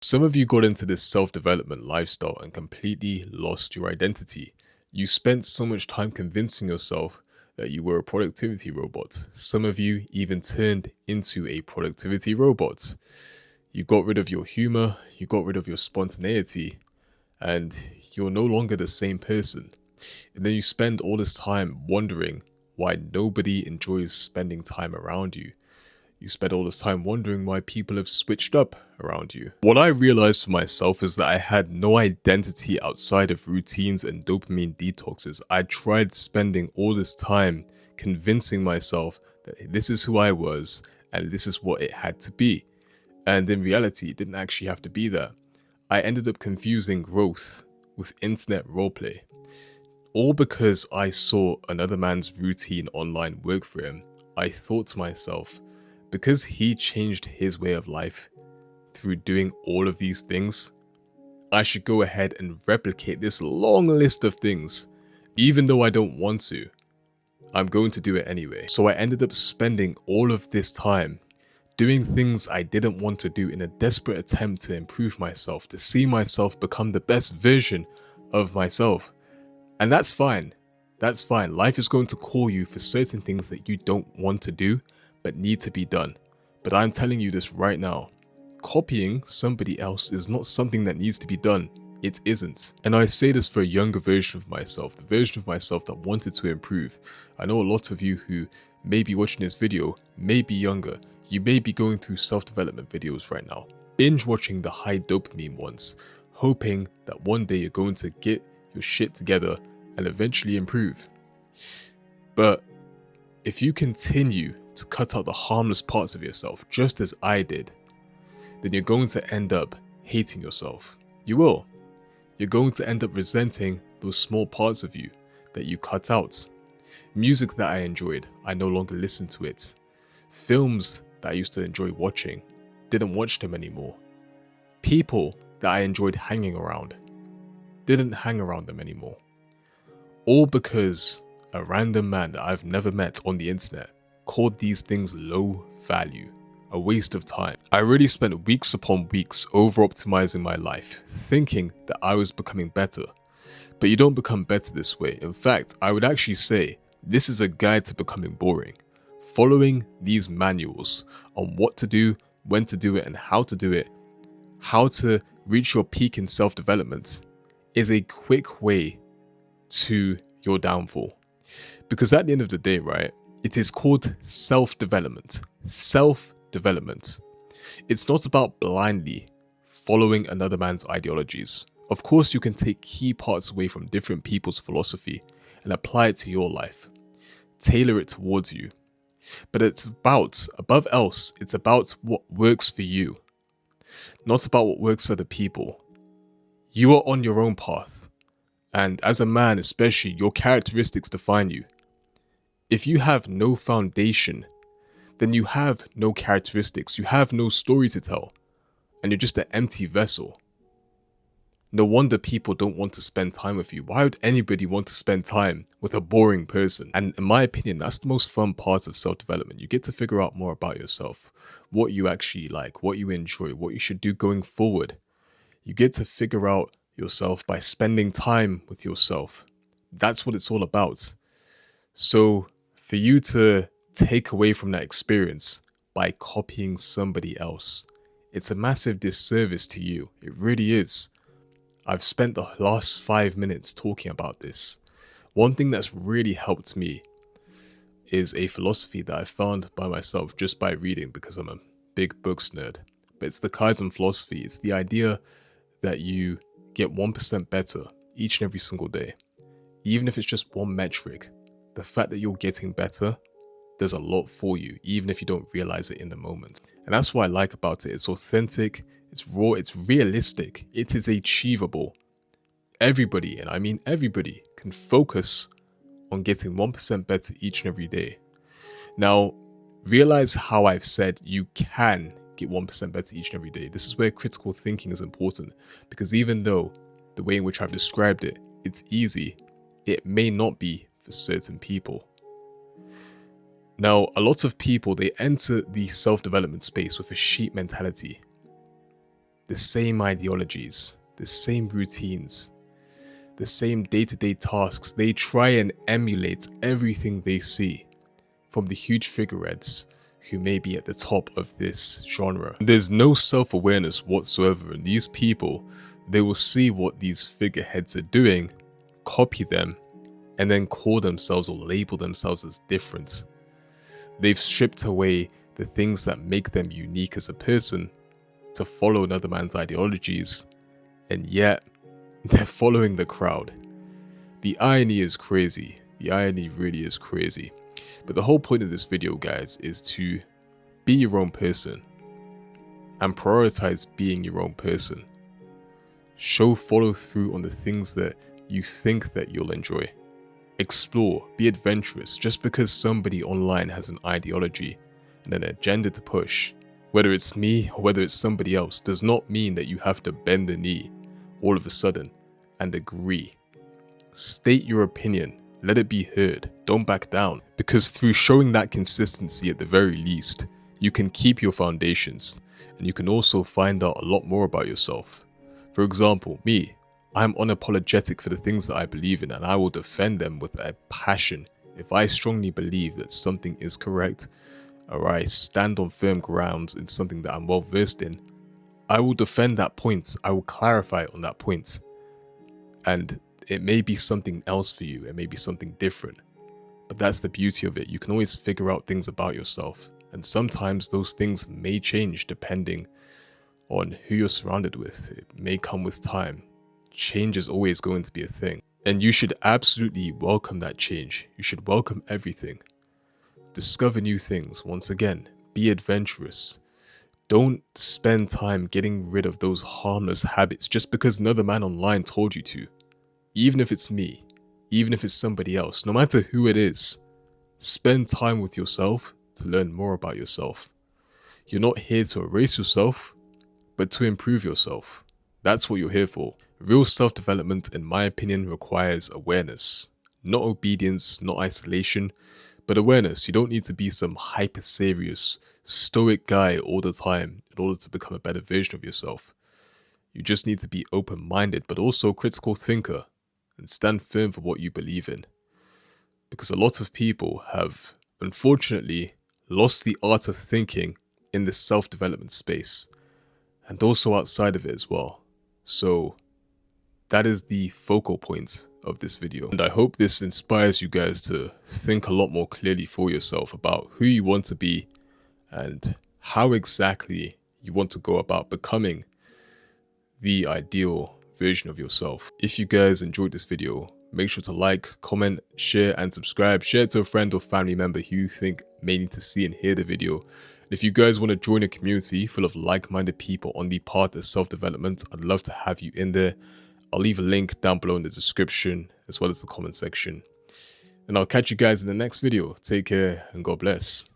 Some of you got into this self development lifestyle and completely lost your identity. You spent so much time convincing yourself that you were a productivity robot. Some of you even turned into a productivity robot. You got rid of your humor, you got rid of your spontaneity, and you're no longer the same person. And then you spend all this time wondering why nobody enjoys spending time around you. You spend all this time wondering why people have switched up around you. What I realized for myself is that I had no identity outside of routines and dopamine detoxes. I tried spending all this time convincing myself that this is who I was and this is what it had to be. And in reality, it didn't actually have to be that. I ended up confusing growth with internet roleplay. All because I saw another man's routine online work for him. I thought to myself, because he changed his way of life through doing all of these things, I should go ahead and replicate this long list of things. Even though I don't want to, I'm going to do it anyway. So I ended up spending all of this time doing things I didn't want to do in a desperate attempt to improve myself, to see myself become the best version of myself. And that's fine. That's fine. Life is going to call you for certain things that you don't want to do, but need to be done. But I'm telling you this right now. Copying somebody else is not something that needs to be done. It isn't. And I say this for a younger version of myself, the version of myself that wanted to improve. I know a lot of you who may be watching this video may be younger. You may be going through self-development videos right now, binge watching the high dopamine ones, hoping that one day you're going to get your shit together and eventually improve. But if you continue to cut out the harmless parts of yourself, just as I did, then you're going to end up hating yourself. You will. You're going to end up resenting those small parts of you that you cut out. Music that I enjoyed, I no longer listen to it. Films that I used to enjoy watching, didn't watch them anymore. People that I enjoyed hanging around, didn't hang around them anymore. All because a random man that I've never met on the internet called these things low value, a waste of time. I really spent weeks upon weeks over optimizing my life, thinking that I was becoming better. But you don't become better this way. In fact, I would actually say this is a guide to becoming boring. Following these manuals on what to do, when to do it, and how to do it, how to reach your peak in self-development, is a quick way to your downfall. Because at the end of the day, right, it is called self-development. Self-development. It's not about blindly following another man's ideologies. Of course, you can take key parts away from different people's philosophy and apply it to your life. Tailor it towards you. But it's about, above else, it's about what works for you. Not about what works for the people. You are on your own path. And as a man especially, your characteristics define you. If you have no foundation, then you have no characteristics, you have no story to tell, and you're just an empty vessel. No wonder people don't want to spend time with you. Why would anybody want to spend time with a boring person? And in my opinion, that's the most fun part of self-development. You get to figure out more about yourself, what you actually like, what you enjoy, what you should do going forward. You get to figure out yourself by spending time with yourself. That's what it's all about. So for you to take away from that experience by copying somebody else, it's a massive disservice to you. It really is. I've spent the last 5 minutes talking about this. One thing that's really helped me is a philosophy that I found by myself just by reading, because I'm a big books nerd. But it's the Kaizen philosophy. It's the idea that you get 1% better each and every single day. Even if it's just one metric, the fact that you're getting better does a lot for you, even if you don't realize it in the moment. And that's what I like about it. It's authentic, it's raw, it's realistic, it is achievable. Everybody, and I mean everybody, can focus on getting 1% better each and every day. Now, realize how I've said you can get 1% better each and every day. This is where critical thinking is important, because even though the way in which I've described it, it's easy, it may not be for certain people. Now, a lot of people, they enter the self-development space with a sheep mentality. the same ideologies, the same routines, the same day-to-day tasks. They try and emulate everything they see from the huge figureheads who may be at the top of this genre. There's no self-awareness whatsoever, and these people, they will see what these figureheads are doing, copy them, and then call themselves or label themselves as different. They've stripped away the things that make them unique as a person to follow another man's ideologies, and yet they're following the crowd. The irony is crazy. The irony really is crazy. But the whole point of this video, guys, is to be your own person and prioritize being your own person. Follow through on the things that you think that you'll enjoy. Explore, be adventurous. Just because somebody online has an ideology and an agenda to push, whether it's me or whether it's somebody else, does not mean that you have to bend the knee all of a sudden and agree. State your opinion. Let it be heard. Don't back down. Because through showing that consistency at the very least, you can keep your foundations and you can also find out a lot more about yourself. For example, me, I'm unapologetic for the things that I believe in, and I will defend them with a passion. If I strongly believe that something is correct, or I stand on firm grounds in something that I'm well versed in, I will defend that point. I will clarify on that point. And it may be something else for you. It may be something different. But that's the beauty of it. You can always figure out things about yourself. And sometimes those things may change depending on who you're surrounded with. It may come with time. Change is always going to be a thing. And you should absolutely welcome that change. You should welcome everything. Discover new things. Once again, be adventurous. Don't spend time getting rid of those harmless habits just because another man online told you to. Even if it's me, even if it's somebody else, no matter who it is, spend time with yourself to learn more about yourself. You're not here to erase yourself, but to improve yourself. That's what you're here for. Real self-development, in my opinion, requires awareness. Not obedience, not isolation, but awareness. You don't need to be some hyper-serious, stoic guy all the time in order to become a better version of yourself. You just need to be open-minded, but also a critical thinker, and stand firm for what you believe in. Because a lot of people have, unfortunately, lost the art of thinking in the self-development space, and also outside of it as well. So that is the focal point of this video. And I hope this inspires you guys to think a lot more clearly for yourself about who you want to be and how exactly you want to go about becoming the ideal version of yourself. If you guys enjoyed this video, make sure to like, comment, share, and subscribe. Share it to a friend or family member who you think may need to see and hear the video. And if you guys want to join a community full of like-minded people on the path of self-development, I'd love to have you in there. I'll leave a link down below in the description as well as the comment section. And I'll catch you guys in the next video. Take care and God bless.